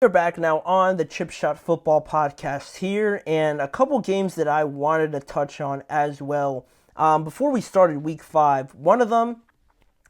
We're back now on the Chip Shot Football Podcast here, and a couple games that I wanted to touch on as well. Before we started Week 5, one of them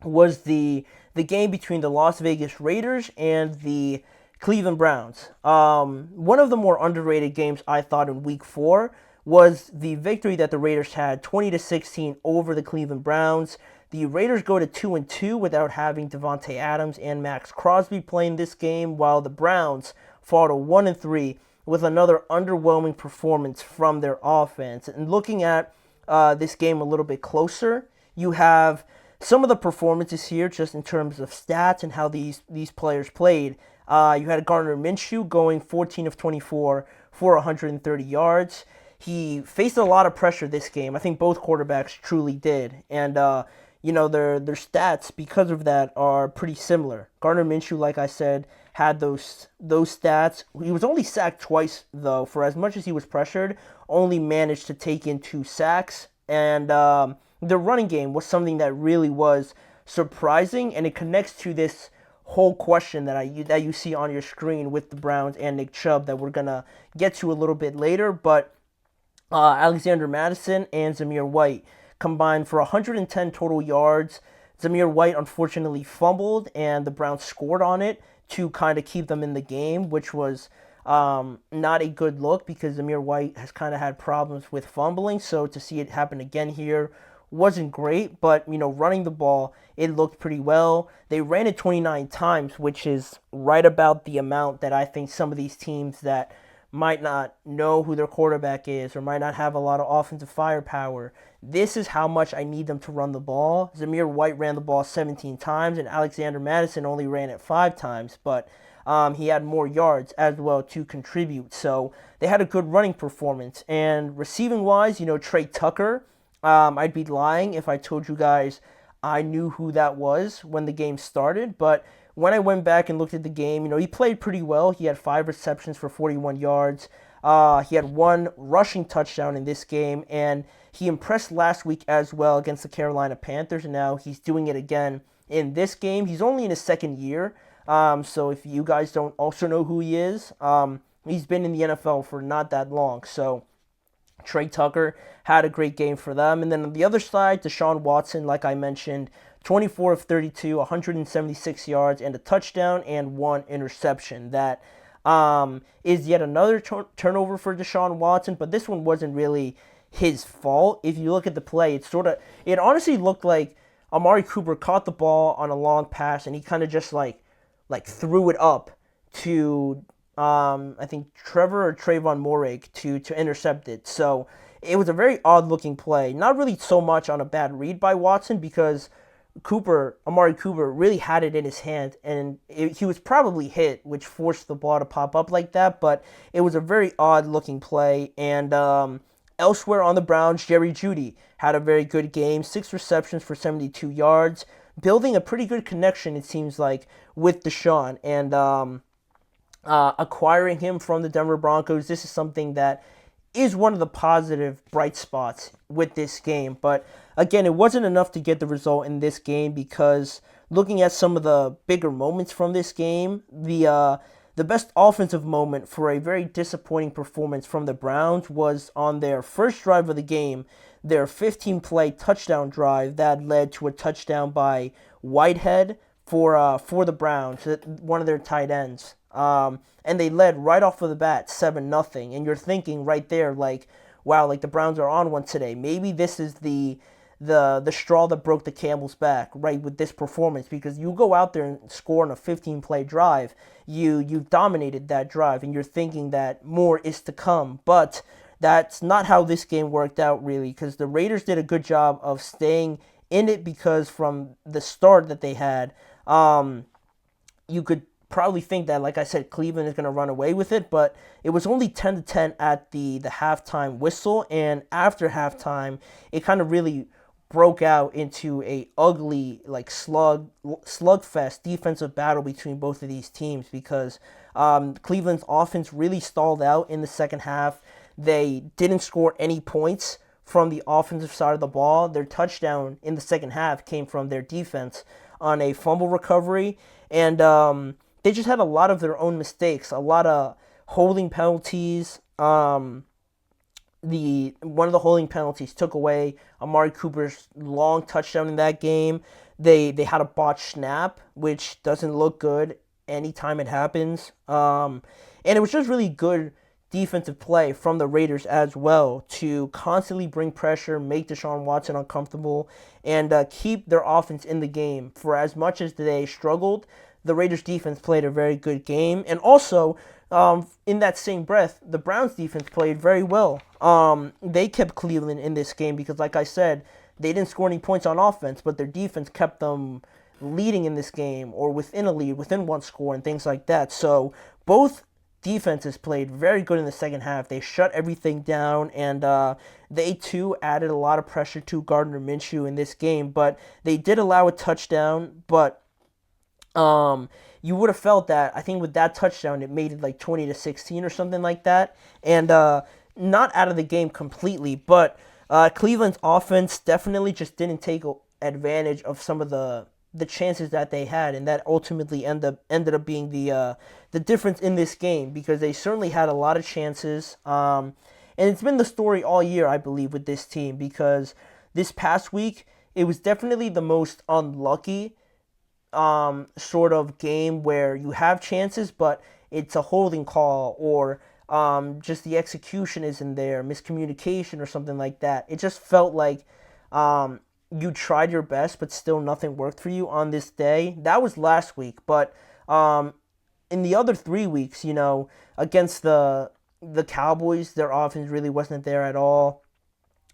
was the game between the Las Vegas Raiders and the Cleveland Browns. One of the more underrated games I thought in Week 4 was the victory that the Raiders had, 20-16 over the Cleveland Browns. The Raiders go to 2-2 without having Davante Adams and Maxx Crosby playing this game, while the Browns fall to 1-3 with another underwhelming performance from their offense. And looking at this game a little bit closer, you have some of the performances here just in terms of stats and how these players played. You had Gardner Minshew going 14 of 24 for 130 yards. He faced a lot of pressure this game. I think both quarterbacks truly did. And their stats because of that are pretty similar. Gardner Minshew, like I said, had those stats. He was only sacked twice, though. For as much as he was pressured, only managed to take in 2 sacks. And the running game was something that really was surprising, and it connects to this whole question that you see on your screen with the Browns and Nick Chubb that we're gonna get to a little bit later. But Alexander Mattison and Zamir White combined for 110 total yards. Zamir White unfortunately fumbled, and the Browns scored on it to kind of keep them in the game, which was not a good look because Zamir White has kind of had problems with fumbling. So to see it happen again here wasn't great, but running the ball, it looked pretty well. They ran it 29 times, which is right about the amount that I think some of these teams that might not know who their quarterback is or might not have a lot of offensive firepower. This is how much I need them to run the ball. Zamir White ran the ball 17 times, and Alexander Mattison only ran it 5 times, but he had more yards as well to contribute. So they had a good running performance. And receiving-wise, Trey Tucker, I'd be lying if I told you guys I knew who that was when the game started, but when I went back and looked at the game, he played pretty well. He had 5 receptions for 41 yards. He had 1 rushing touchdown in this game, and he impressed last week as well against the Carolina Panthers, and now he's doing it again in this game. He's only in his second year, so if you guys don't also know who he is, he's been in the NFL for not that long. So Trey Tucker had a great game for them. And then on the other side, Deshaun Watson, like I mentioned, 24 of 32, 176 yards, and a touchdown and 1 interception. That is yet another turnover for Deshaun Watson, but this one wasn't really his fault. If you look at the play, it honestly looked like Amari Cooper caught the ball on a long pass, and he kind of just like threw it up to I think Trevor or Trayvon Moehrig to intercept it. So it was a very odd looking play. Not really so much on a bad read by Watson because Amari Cooper really had it in his hand, and he was probably hit, which forced the ball to pop up like that, but it was a very odd looking play. And elsewhere on the Browns, Jerry Jeudy had a very good game, 6 receptions for 72 yards, building a pretty good connection, it seems like, with Deshaun, and acquiring him from the Denver Broncos. This is something that is one of the positive bright spots with this game. But again, it wasn't enough to get the result in this game because looking at some of the bigger moments from this game, the best offensive moment for a very disappointing performance from the Browns was on their first drive of the game, their 15-play touchdown drive that led to a touchdown by Whitehead for the Browns, one of their tight ends. And they led right off of the bat 7-0, and you're thinking right there, like, wow, like the Browns are on one today. Maybe this is the straw that broke the camel's back, right, with this performance, because you go out there and score on a 15-play drive, you dominated that drive, and you're thinking that more is to come, but that's not how this game worked out, really, because the Raiders did a good job of staying in it, because from the start that they had, you could probably think that, like I said, Cleveland is going to run away with it, but it was only 10-10 at the halftime whistle, and after halftime, it kind of really broke out into a ugly, like, slugfest defensive battle between both of these teams because Cleveland's offense really stalled out in the second half. They didn't score any points from the offensive side of the ball. Their touchdown in the second half came from their defense on a fumble recovery, and they just had a lot of their own mistakes, a lot of holding penalties. The one of the holding penalties took away Amari Cooper's long touchdown in that game. They had a botched snap, which doesn't look good anytime it happens. And it was just really good defensive play from the Raiders as well to constantly bring pressure, make Deshaun Watson uncomfortable, and keep their offense in the game. For as much as they struggled, the Raiders defense played a very good game. And also, in that same breath, the Browns defense played very well. They kept Cleveland in this game because, like I said, they didn't score any points on offense, but their defense kept them leading in this game or within a lead, within one score, and things like that. So both defenses played very good in the second half. They shut everything down, and they too added a lot of pressure to Gardner Minshew in this game. But they did allow a touchdown, but you would have felt that, I think with that touchdown, it made it like 20-16 or something like that. And not out of the game completely, but Cleveland's offense definitely just didn't take advantage of some of the chances that they had, and that ultimately ended up being the difference in this game, because they certainly had a lot of chances. And it's been the story all year, I believe, with this team, because this past week, it was definitely the most unlucky sort of game where you have chances, but it's a holding call, or just the execution isn't there, miscommunication or something like that. It just felt like you tried your best, but still nothing worked for you on this day. That was last week, but in the other 3 weeks, against the Cowboys, their offense really wasn't there at all.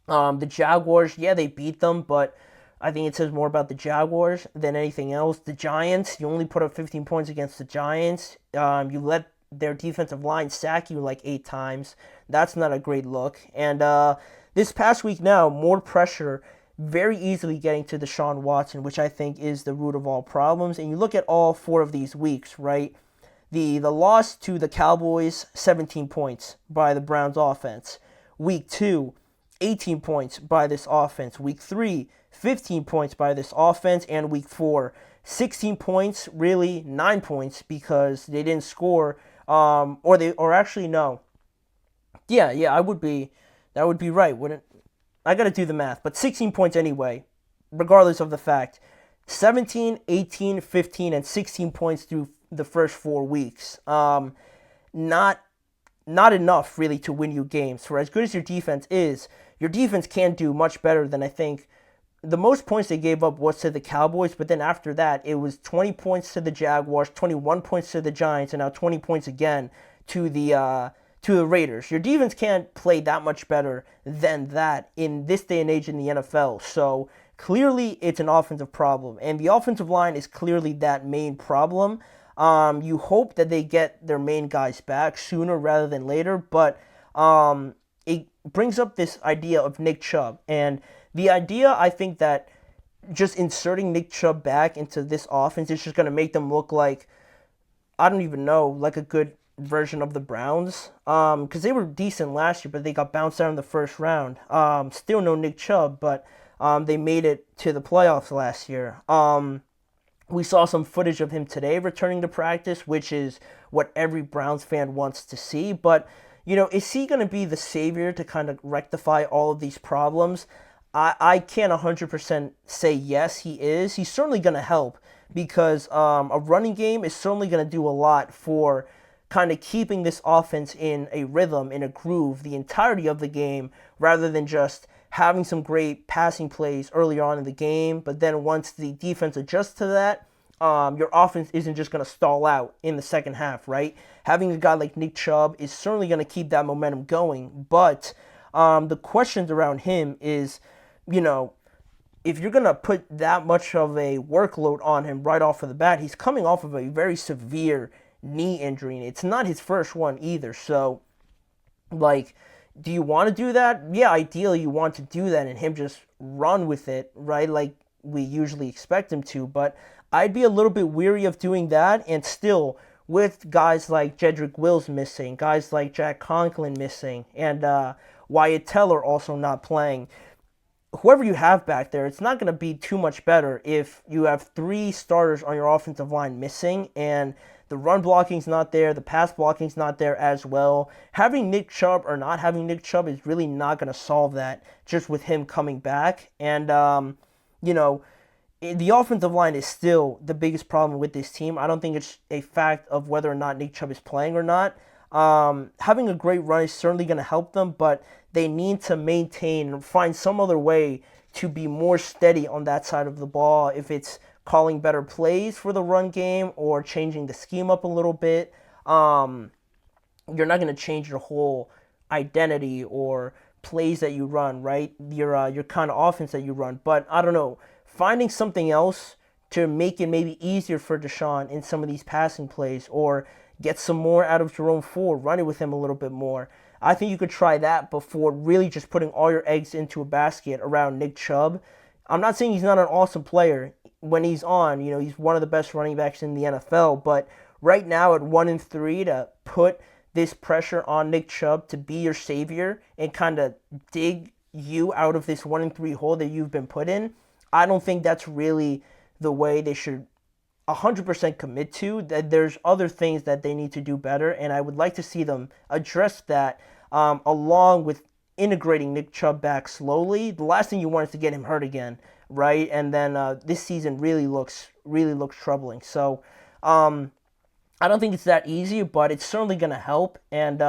The Jaguars, yeah, they beat them, but I think it says more about the Jaguars than anything else. The Giants, you only put up 15 points against the Giants. You let their defensive line sack you like 8 times. That's not a great look. And this past week now, more pressure, very easily getting to Deshaun Watson, which I think is the root of all problems. And you look at all 4 of these weeks, right? The loss to the Cowboys, 17 points by the Browns offense. Week 2, 18 points by this offense. Week 3, 15 points by this offense. And week 4, 16 points, really 9 points, because they didn't score. Or actually no. Yeah, that would be right, wouldn't? I gotta do the math, but 16 points anyway, regardless of the fact. 17, 18, 15, and 16 points through the first 4 weeks. Not enough, really, to win you games. For as good as your defense is, your defense can do much better than, I think, the most points they gave up was to the Cowboys, but then after that, it was 20 points to the Jaguars, 21 points to the Giants, and now 20 points again to the Raiders. Your defense can't play that much better than that in this day and age in the NFL. So clearly, it's an offensive problem, and the offensive line is clearly that main problem. You hope that they get their main guys back sooner rather than later, but it brings up this idea of Nick Chubb, and the idea, I think, that just inserting Nick Chubb back into this offense is just going to make them look like, I don't even know, like a good version of the Browns. Because they were decent last year, but they got bounced out in the first round. Still no Nick Chubb, but they made it to the playoffs last year. We saw some footage of him today returning to practice, which is what every Browns fan wants to see. But, is he going to be the savior to kind of rectify all of these problems? I can't 100% say yes, he is. He's certainly going to help, because a running game is certainly going to do a lot for kind of keeping this offense in a rhythm, in a groove, the entirety of the game, rather than just having some great passing plays early on in the game. But then once the defense adjusts to that, your offense isn't just going to stall out in the second half, right? Having a guy like Nick Chubb is certainly going to keep that momentum going. But the questions around him is, if you're going to put that much of a workload on him right off of the bat, he's coming off of a very severe knee injury, and it's not his first one either. So, do you want to do that? Yeah, ideally you want to do that and him just run with it, right? Like we usually expect him to, but I'd be a little bit weary of doing that. And still, with guys like Jedrick Wills missing, guys like Jack Conklin missing, and Wyatt Teller also not playing, whoever you have back there, it's not going to be too much better if you have 3 starters on your offensive line missing, and the run blocking's not there, the pass blocking's not there as well. Having Nick Chubb or not having Nick Chubb is really not going to solve that just with him coming back. And, you know, the offensive line is still the biggest problem with this team. I don't think it's a fact of whether or not Nick Chubb is playing or not. Having a great run is certainly going to help them, but they need to maintain and find some other way to be more steady on that side of the ball. If it's calling better plays for the run game or changing the scheme up a little bit, you're not going to change your whole identity or plays that you run, right? Your kind of offense that you run. But I don't know, finding something else to make it maybe easier for Deshaun in some of these passing plays, or get some more out of Jerome Ford, run it with him a little bit more. I think you could try that before really just putting all your eggs into a basket around Nick Chubb. I'm not saying he's not an awesome player. When he's on, you know, he's one of the best running backs in the NFL. But right now at 1-3, to put this pressure on Nick Chubb to be your savior and kind of dig you out of this 1-3 hole that you've been put in, I don't think that's really the way they should 100% commit to. That there's other things that they need to do better, and I would like to see them address that, along with integrating Nick Chubb back slowly. The last thing you want is to get him hurt again, right? And then this season really looks troubling. So I don't think it's that easy, but it's certainly going to help. And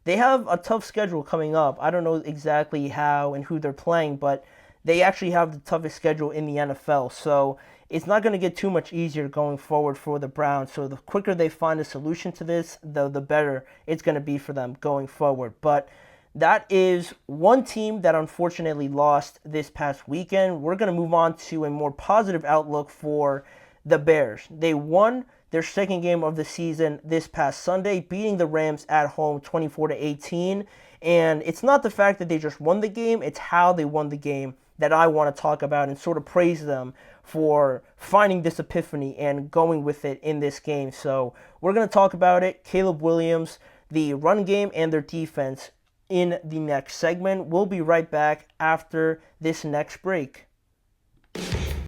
they have a tough schedule coming up. I don't know exactly how and who they're playing, but they actually have the toughest schedule in the NFL. So it's not going to get too much easier going forward for the Browns. So the quicker they find a solution to this, the better it's going to be for them going forward. But that is one team that unfortunately lost this past weekend. We're going to move on to a more positive outlook for the Bears. They won their second game of the season this past Sunday, beating the Rams at home 24-18. And it's not the fact that they just won the game, it's how they won the game that I want to talk about and sort of praise them for finding this epiphany and going with it in this game. So we're going to talk about it. Caleb Williams, the run game, and their defense in the next segment. We'll be right back after this next break.